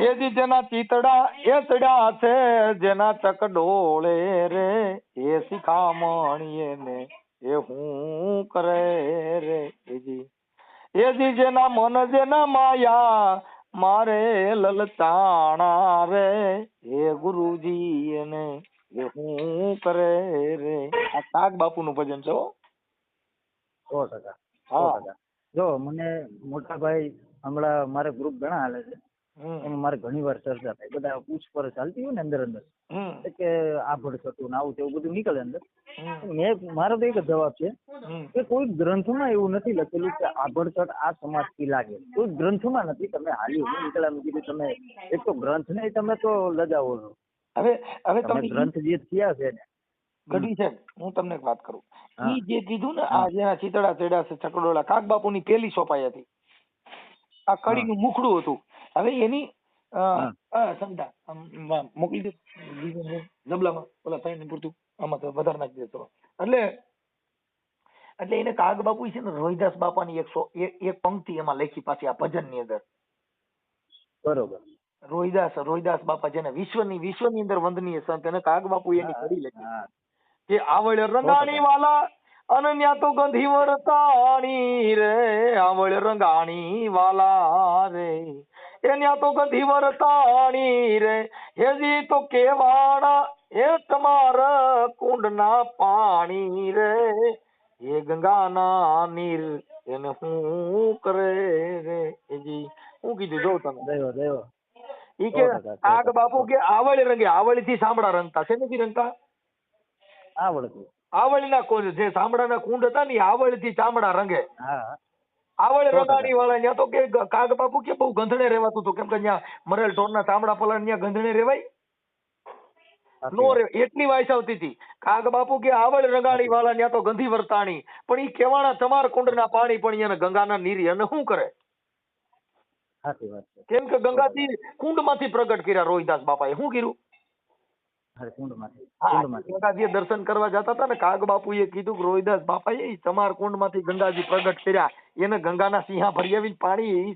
હેજી જેના ચીતડા એ ચડ્યા છે, જેના ચકડોળે રે, એ શિખામણીએ ને એ હું કરે રે. એજી જેના મન જેના માયા મારે લલચાણા રે, એ ગુરુજી એને એ હું કરે રે. આ કાગ બાપુ નું ભજન છે. 100%. હા, જો મને મોટા ભાઈ હમણાં મારે ગ્રુપ ઘણા હાલે છે, એમાં મારે ઘણી વાર ચર્ચા થાય. બધા પૂછપરછ ચાલતી હોય ને અંદર કે આ ભડકતું ને આવું તેવું બધું નીકળે અંદર. મારો તો એક જ જવાબ છે કે કોઈ ગ્રંથમાં એવું નથી લખેલું કે આ ભડકટ આ સમાજ થી લાગે. કોઈ ગ્રંથમાં નથી. તમે હાલ્યું નીકળ્યા કીધું, તમે એક તો ગ્રંથ ને તમે તો લજાવો છો. હવે તમે ગ્રંથ જે થયા છે ને ગઢવી છે, હું તમને એક વાત કરું. ઈ જે કીધું ને, આ જેના ચીતડા ચડ્યા છે ચકડોળા, કાગ બાપુ ની પેલી સોપાઈ હતી. આ કડી નું મુખડું હતું. હવે એની મોકલી દે જબલામાં, ઓલા થાય ને પૂરતું આમાં તો વધારે નાખી દે. એટલે એને કાગ બાપુ છે ને રોહિદાસ બાપાની એક પંક્તિ એમાં લખી પાછી આ ભજન ની અંદર. બરોબર. રોહિદાસ બાપા જેને વિશ્વની અંદર વંદનીય સંત, એને કાગ બાપુ એની કડી લખી કે આવળ રંગાણી વાલા અનન્યા તો ગંધી વરતાણી રે, આવળ રંગાણી વાલા રે, એન્યા તો ગંધી વરતાણી રે, હેજી તો કેવાણા એ તમાર કુંડના પાણી રે, એ ગંગાના નીર એને હું કરે રે. હેજી હું કીધું જો તમે ઈ કે કાગ બાપુ કે આવળ રંગે, આવળ થી સાંભળા રંગતા છે, નથી રંગતા. આવડતું આવળના જે ચામડાના કુંડ હતા ને આવળથી ચામડા રંગે. હા આવળ 100%. રંગાણી વાળા ત્યાં તો કે કાગ બાપુ કે બહુ ગંધણે રહેવાતું હતું, કેમ કે ત્યાં મરેલ ઢોરના ચામડા પલાળ ત્યાં ગંધણે રહેવાય નો રે એટલી વાયસ આવતી હતી. કાગ બાપુ કે આવળ રંગાણી વાળા ત્યાં તો ગંધી વર્તાણી, પણ ઈ કેવાણા ચમાર કુંડના પાણી પણ એને ગંગાના નીરી અને શું કરે, સાચી વાત છે. કેમ કે ગંગાથી કુંડમાંથી પ્રગટ કર્યા રોહિદાસ બાપાએ. શું કર્યું? અરે કુંડમાંથી હા, કુંડમાંથી ગંગાજીએ દર્શન કરવા જતા હતા ને, કાગ બાપુએ કીધું કે રોહિદાસ બાપાએ ઈ ચમાર કુંડમાંથી ગંગાજી પ્રગટ કર્યા, એને ગંગાના સિંહા ભરી આવીને પાણી ઈ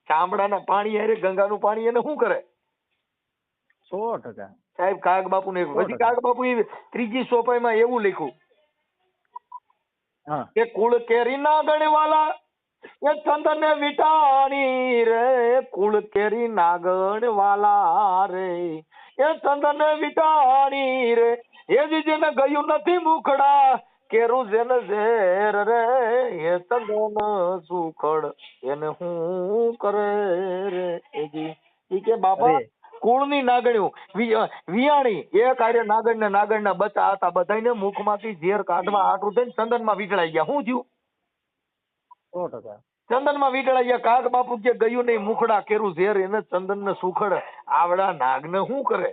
ચામડાના પાણી હારે ગંગાનું પાણી એને શું કરે 100%. સાહેબ? કાગ બાપુ ને પછી કાગ બાપુ ત્રીજી સોપાઈમાં એવું લખ્યું હા કે કુળ કેરી ના ગણવાલા એ ચંદન વિટાણી રે, કુળ કેરી નાગણ વાલા રે એ ચંદન વિટાણી રે, એ જ જેને ગયું નથી મુખડા કેરું જેને ઝેર રે, એ ચંદન સુખડ એને હું કરે રે એજી. ઈ કે બાપા અરે કુળની નાગણ્યું વિયાણી એ કાર્ય નાગણ ને નાગણના બચ્ચા હતા, બધાયને મુખમાંથી ઝેર કાઢવા હાટું થઈને ચંદનમાં વીંટળાઈ ગયા. શું થયું? 100%. ચંદનમાં વીંટળાઈ ગયા. કાગ બાપુ કે ગયું નહીં મુખડા કેરું ઝેર એને ચંદન ને સુખડ, આવડા નાગને શું કરે?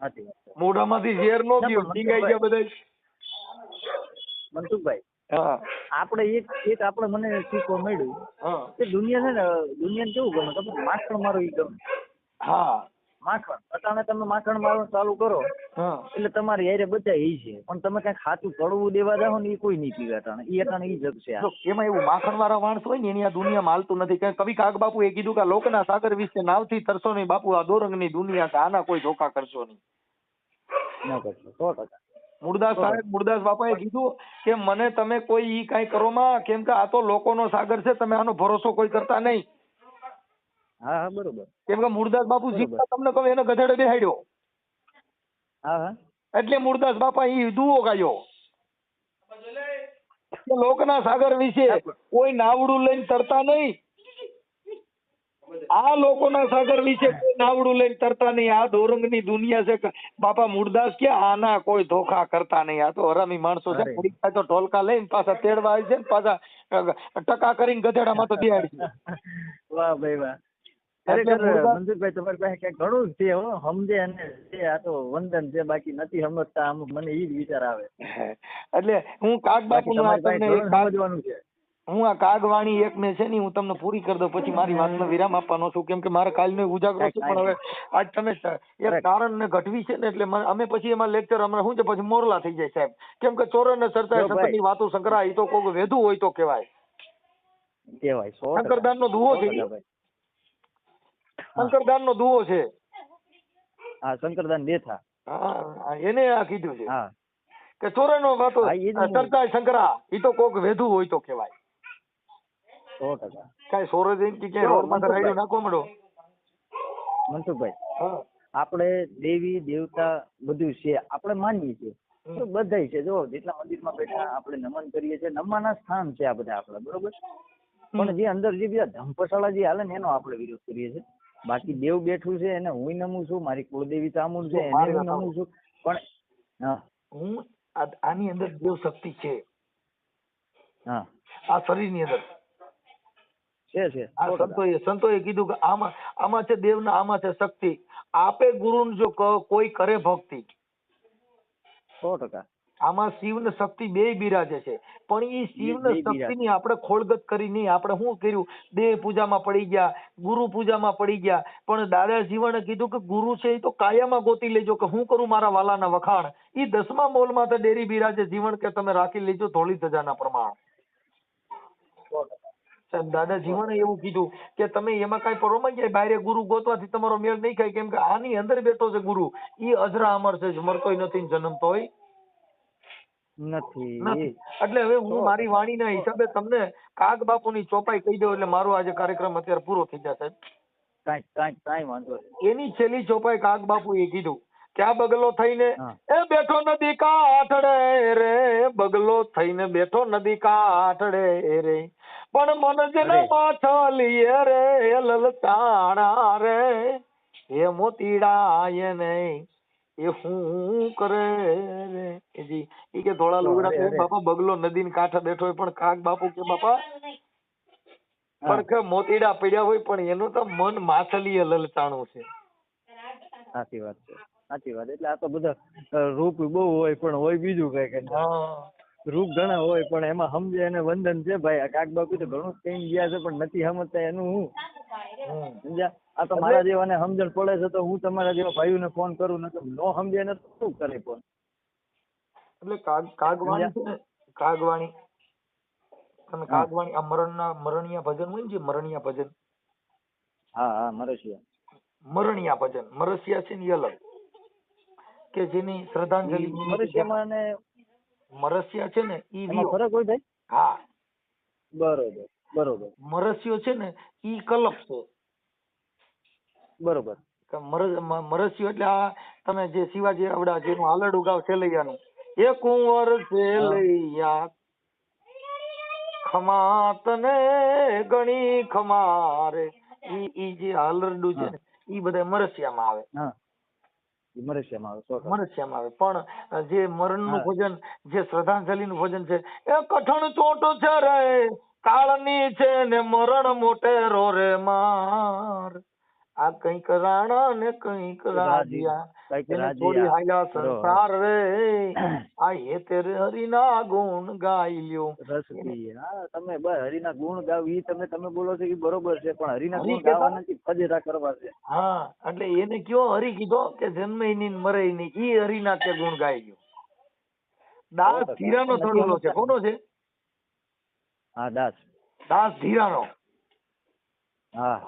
સાચી વાત છે. મોઢામાંથી ઝેર નો ના, ગયું, પણ ટીંગાઈ ગયા બધા. મનસુખભાઈ હા આપણે એક આપણે મને શીખવા મળ્યું હા કે દુનિયા છે ને, દુનિયાને કેવું ગમે ખબર? માખણ મારો ઈ ગમે. હા માખણ અટાણે તમે માખણ મારવાનું ચાલુ કરો હા એટલે તમારી હારે બધા ઈ છે, પણ તમે કઈ ખાતું કડવું દેવા જાઓ ને એ કોઈ નહીં પીવે અટાણે. ઈ જગ છે આ. જો એમાં એવું માખણ વાળા માણસ હોય ને એની આ દુનિયામાં હાલતું નથી. કે કવિ કાગ બાપુ એ કીધું કે આ લોકના સાગર વિશે નાવથી તરસો નહીં બાપુ, આ દોરંગની દુનિયા છે, આના કોઈ ધોખા કરશો નહીં. ન કરશો 100%. મુરદાસ સાહેબ, મુરદાસ બાપાએ કીધું કે મને તમે કોઈ ઈ કાંઈ કરો માં, કેમ કે આ તો લોકોનો સાગર છે, તમે આનો ભરોસો કોઈ કરતા નહીં. હા હા બરોબર. કેમ કે મુરદાસ બાપુ બરોબર. જીવતા તમને કહું એને ગધેડે બેહાડ્યો, હા હા એટલે મુરદાસ બાપા ઈ દુઓ ગાયો કે લોકના સાગર વિશે કોઈ નાવડું લઈને તરતા નહીં, આ લોકોના સાગર વિશે કોઈ નાવડું લઈને તરતા નહીં, આ દોરંગની દુનિયા છે. બાપા મુરદાસ કે આના કોઈ ધોખા કરતા નહીં, આ તો હરામી માણસો છે, અરે. થોડીક થાય તો ઢોલકા લઈને પાછા તેડવા આવી છે ને પાછા ટકા કરીને ગધેડામાં તો બેહાડી છે. વાહ ભાઈ વાહ. એટલે ખરેખર મુરદાસ- મનસુખભાઈ તમારી પાસે ક્યાંક ઘણું જ છે હો, સમજે અને છે. આ તો વંદન છે, બાકી નથી સમજતા. અમુક મને ઈ જ વિચાર આવે. એટલે હું કાગ બાકી બાપુ આ તમારી પાસે તમને એક ઘણું સમજવાનું છે. હું આ કાગવાણી એક મેં છે ને હું તમને પૂરી કરી દઉં, પછી મારી વાતનો વિરામ આપવાનો છું, કેમ કે મારે કાલનો ઉજાગરો છે. પણ હવે આજ તમે એક કારણ ને ઘટવી છે ને, એટલે અમે પછી એમાં લેક્ચર હમણાં શું છે પછી મોરલા થઈ જાય સાહેબ, કેમ કે ચોરો ને ચર્ચા જો ભાઈ. શંકરની વાતો સંકરા, એ તો કોઈ વેધું હોય તો કહેવાય. કહેવાય 100%. શંકરદાન નો દુહો છે, 100% ભાઈ. શંકરદાન નો દુહો છે. હા શંકરદાન બેઠા. હા એને આ કીધું છે હા કે ચોરો નો વાતો હા, એ જ હું- ચર્ચા શંકરા, એ તો કોક વેધું હોય તો કહેવાય. 100%. કાંઈ સોરો જઈને કે ક્યાંય જો, રોડ માં મનસુખભાઈ. રાયડું નાખો મળો. મનસુખભાઈ હા આપણે દેવી દેવતા બધું છે, આપણે માનીએ છીએ તો બધાય છે. જો જેટલા મંદિરમાં બેઠા આપણે નમન કરીએ છીએ, નમવાના સ્થાન છે આ બધા આપણા, બરોબર. પણ જે અંદર જે બીજા ધંપશાળા જે હાલે ને એનો આપણે વિરોધ કરીએ છીએ. બાકી દેવ બેઠું છે એને હું નમું છું, મારી કુળદેવી ચામુંડ છે એને હું નમું છું. પણ હા હું આની અંદર દેવ શક્તિ છે, હા આ શરીરની અંદર. છે આ 100%. સંતોએ કીધું કે આમાં છે દેવ ને આમાં છે શક્તિ. આપે ગુરુ જો કોઈ કરે ભક્તિ, 100%. આમાં શિવ ને શક્તિ બે બિરાજે છે. પણ એ શિવ ને બે બિરાજે. શક્તિ ની આપણે ખોળગત કરી નહીં. આપણે શું કર્યું? દેહ પૂજામાં પડી ગયા, ગુરુ પૂજામાં પડી ગયા. પણ દાદા જીવણે કીધું કે ગુરુ છે એ તો કાયામાં ગોતી લેજો, કે હું કરું મારા વાલાના વખાણ. એ 10મા મોલમાં તો ડેરી બિરાજે જીવન, કે તમે રાખી લેજો ધોળી ધજાના પ્રમાણ. સાહેબ દાદા જીવણે એવું કીધું કે તમે એમાં કઈ પરોમાં જાય, બહાર ગુરુ ગોતવાથી તમારો મેળ નહીં ખાય, કેમ કે આની અંદર બેઠો છે ગુરુ, એ અજરા અમર છે, મરતોય નથી ને જન્મતોય નથી. નથી. એટલે હવે હું મારી વાણીના હિસાબે તમને કાગ બાપુની ચોપાઈ કહી દઉં, એટલે મારો આજે કાર્યક્રમ અત્યારે પૂરો થઈ જશે. કાંઈ વાંધો નહીં. એની છેલ્લી ચોપાઈ કાગ બાપુએ કીધું કે આ બગલો થઈને હા. એ બેઠો નદી કાંઠડે રે, બગલો થઈને બેઠો નદી કાંઠડે રે, પણ મન જેને અરે. માછલીએ રે લલચાણા રે, એ મોતીડા નહીં એ હું કરે રે જી ઈ કે ધોળા લુગડા અરે, પહેરીને અરે. બાપા બગલો નદીને કાંઠે બેઠો હોય પણ કાગ બાપુ કે બાપા પડખે મોતીડા પડ્યા હોય પણ એનું તો મન માછલીએ લલચાણું છે. સાચી વાત છે, સાચી વાત. એટલે આ તો બધા રૂપ બહુ હોય પણ હોય બીજું કઈ કઈ. હા રૂપ ઘણા હોય પણ એમાં સમજે એને વંદન છે ભાઈ. આ કાક બાપુ તો ઘણું કઈ ગયા છે પણ નથી સમજતા એનું હું સમજ્યા. આ તો મારા જેવાને સમજણ પડે છે તો હું તમારા જેવા ભાઈઓને ફોન કરું, ને નો સમજે ને તો શું કરે ફોન. એટલે કાગવાણી છે ને, કાગવાણી તમે કાગવાણી આ મરણિયા ભજન હોય ને, જે મરણિયા ભજન, હા હા મરસિયા. મરણિયા ભજન, મરસિયા છે ને એ અલગ, કે જેની શ્રદ્ધાંજલિ મરસિયામાં ને મરસિયા છે ને ઈ એમાં ફરક હોય ભાઈ? હા બરોબર બરોબર મરસિયો છે ને ઈ કલપ છે. બરોબર. કે મરસિયો એટલે આ તમે જે શિવાજી આવડા જેનું હાલરડું ગાવ છેલૈયાનું, એ કુંવર છેલૈયા ખમા તને ગણી ખમારે, ઈ જે હાલરડું છે ને ઈ બધા મરસિયામાં આવે. હા મરસિયામાં આવે. મરસિયામાં આવે. પણ જે મરણનું ભજન, જે શ્રદ્ધાંજલિનું ભજન છે, એ કઠણ ચોટ છે રે કાળની છે ને મરણ મોટેરો રે માર, આ કંઈક રાણા ને કંઈક રાજ્યા, એને છોડી હાલ્યા સંસાર રે, આ હે તેરે હરિના ગુણ ગાઈ લ્યો. રસ પીએ. હા તમે બસ હરિના ગુણ ગાવ ઈ તમે બોલો છો એ બરોબર છે પણ હરિના ગુણ ગાવા નથી, ફજેરા કરવા છે. હા એટલે એને કયો હરી કીધો કે જન્મે ની મરે ની, ઈ હરિના તે ગુણ ગાઈ ગયો. દાસ ધીરાનો થોડો છે. કોનો છે? હા દાસ ધીરાનો. હા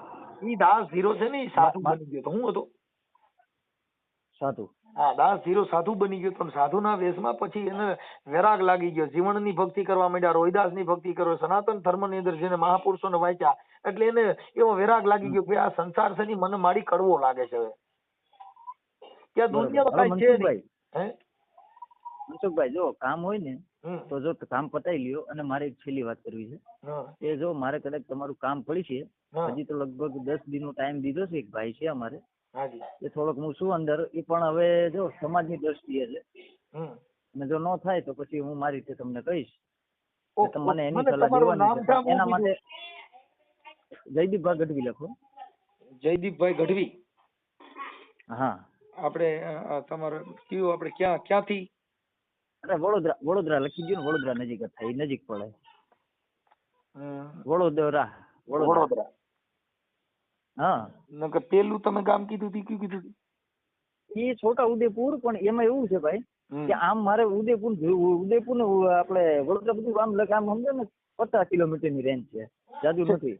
ઈ દાસ ધીરો છે ને ઈ સાધુ બની ગયો તો હું હતો સાધુ. હા દાસ ધીરો સાધુ બની ગયો તો સાધુના વેશમાં પછી એને વૈરાગ લાગી ગયો. જીવનની ભક્તિ કરવા માંડ્યા, રોહિદાસની ભક્તિ કરો, સનાતન ધર્મની અંદર જેને મહાપુરુષોને વાંચ્યા એટલે એને એવો વૈરાગ લાગી ગયો કે આ સંસાર છે ને મને મારી કડવો લાગે છે. હવે ત્યાં દુનિયામાં કઈ છે નહીં. હે મનસુખભાઈ જો કામ હોય ને તો જો કામ પતાવી લ્યો. અને મારે એક છેલ્લી વાત કરવી છે એ જો મારે કદાચ તમારું કામ પડી છે, હજી તો લગભગ 10 દિનનો ટાઈમ દીધો છે. એક ભાઈ છે અમારે, એ થોડોક હું છું અંદર, એ પણ હવે જો સમાજની દ્રષ્ટિએ છે, અને જો ન થાય તો પછી હું મારી રીતે તમને કહીશ. મને એની સલાહ દેવાની છે. એના માટે જયદીપભાઈ ગઢવી લખો. જયદીપભાઈ ગઢવી. હા આપણે તમારે કયું, આપણે ક્યાંથી? અરે વડોદરા લખી દો ને. વડોદરા નજીક જ થાય, નજીક પડે. વડોદરા. હા નકર પેલું તમે ગામ કીધું તી, કયું કીધું? એ છોટા ઉદેપુર. પણ એમાં એવું છે ભાઈ કે આમ મારે ઉદેપુર ને આપણે વડોદરા બધું આમ સમજો ને 50 કિલોમીટર ની રેન્જ છે, જાજુ નથી.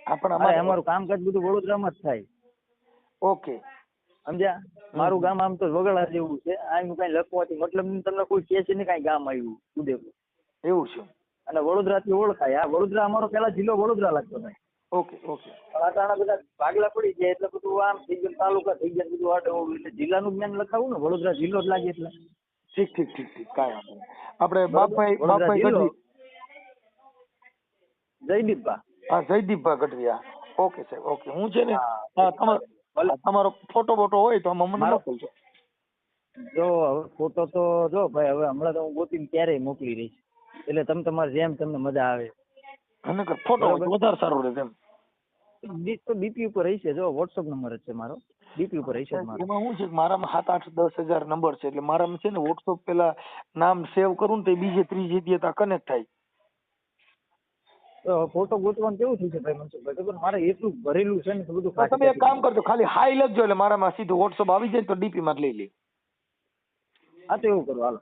અમારું કામકાજ બધું વડોદરામાં જ થાય. ઓકે સમજ્યા? મારું ગામ આમ તો વગડા જેવું છે. આનું કઈ લખવાથી મતલબ તમને કોઈ કે છે ને કઈ ગામ આવ્યું ઉદયપુર એવું છે. અને વડોદરા થી ઓળખાય. આ વડોદરા અમારો પેલા જિલ્લો વડોદરા લાગતો ભાઈ. Okay okay. આટાણા બધા ભાગલા પડી જાય એટલે બધું આમ થઈ ગયું, તાલુકા થઈ ગયા, બધું આટલું એટલે જિલ્લાનું જ્ઞાન લખાવું ને, વડોદરા જિલ્લો જ લાગે એટલે. ઠીક કાંઈ વાંધો નહીં. આપણે બાપભાઈ ગઢવી. જયદીપભા. હા જયદીપભાઈ ગઢવી. ઓકે સાહેબ ઓકે. હું છે ને તમારો ફોટો હોય તો આમાં મને મોકલજો. જો હવે ફોટો તો જો ભાઈ હવે હમણાં તો હું ગોતીને ક્યારેય મોકલી રહીશ, એટલે તમે તમારે જેમ તમને મજા આવે. અને ફોટો વધારે સારું રહે. તો ડીપી ઉપર રહી છે. જો વોટ્સઅપ નંબર જ છે મારો, ડીપી ઉપર રહી છે મારો. એમાં શું છે કે મારામાં 7-8-10 હજાર નંબર છે, એટલે મારામાં છે ને વોટ્સઅપ પેલા નામ સેવ કરું ને તો બીજે ત્રીજે દી કનેક્ટ થાય. ફોટો ગોતવાનું કેવું થયું છે ભાઈ મનસુખભાઈ, ખબર મારે એટલું ભરેલું છે ને બધું. તમે એક કામ કરજો, ખાલી હાઈ લખજો એટલે મારામાં સીધું વોટ્સઅપ આવી જાય તો ડીપી માં જ લઈ લે. હા તો એવું કરો, હાલો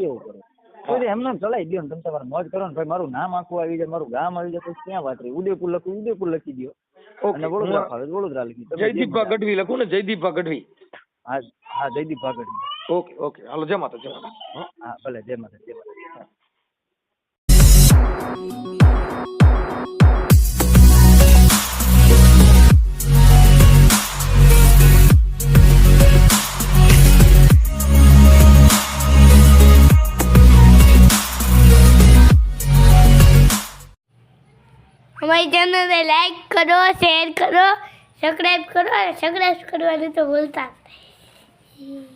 એવું કરો. તો એમને ચલાવી દો ને, તમે તમારે મોજ કરો ને ભાઈ. મારું નામ આખું આવી જાય, મારું ગામ આવી જાય, તો ક્યાં વાત રહી. ઉદયપુર લખું, ઉદયપુર લખી દો. અને વડોદરા ફાવે વડોદરા લખી. જયદીપભાઈ ગઢવી લખું ને? જયદીપભાઈ ગઢવી. હા જયદીપભાઈ ગઢવી. ઓકે હાલો. જય માતા. હા ભલે. જય માતા. हमारी चैनल में लाइक करो, शेयर करो, सब्सक्राइब करो और सब्सक्राइब करवाने तो भूलता नहीं।